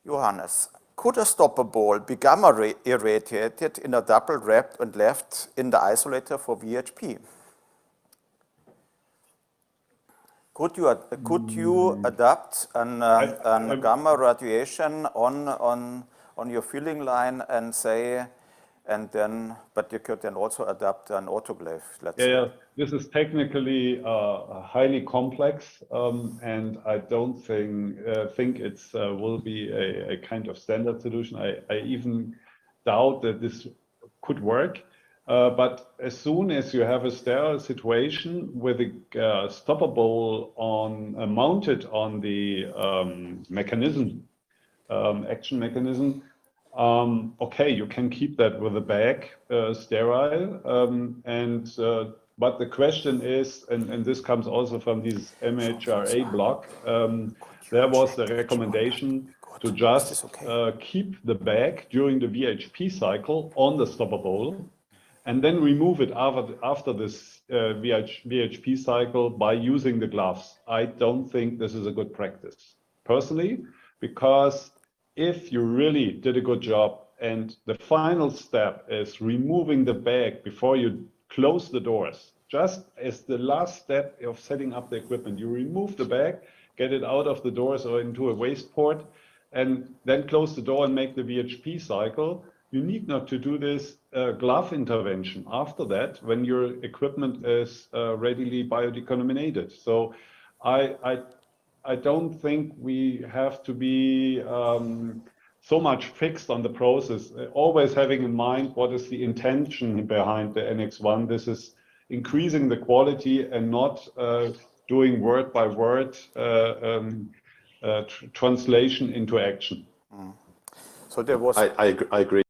Johannes, could a stopper ball be gamma irradiated in a double wrap and left in the isolator for VHP? Could you adapt an gamma radiation on your filling line and say, but you could then also adapt an autoclave, let's say. Yeah, this is technically highly complex, and I don't think it's will be a kind of standard solution. I even doubt that this could work. But as soon as you have a sterile situation with a stopper bowl mounted on the mechanism, action mechanism, okay, you can keep that with a bag sterile, but the question is, and this comes also from this MHRA block, there was the recommendation to just keep the bag during the VHP cycle on the stopper bowl, and then remove it after this VHP cycle by using the gloves. I don't think this is a good practice, personally, because if you really did a good job and the final step is removing the bag before you close the doors, just as the last step of setting up the equipment, you remove the bag, get it out of the doors or into a waste port, and then close the door and make the VHP cycle. You need not to do this glove intervention after that when your equipment is readily biodecontaminated. So I don't think we have to be so much fixed on the process, always having in mind what is the intention behind the Annex 1. This is increasing the quality and not doing word by word translation into action. So there was... I agree.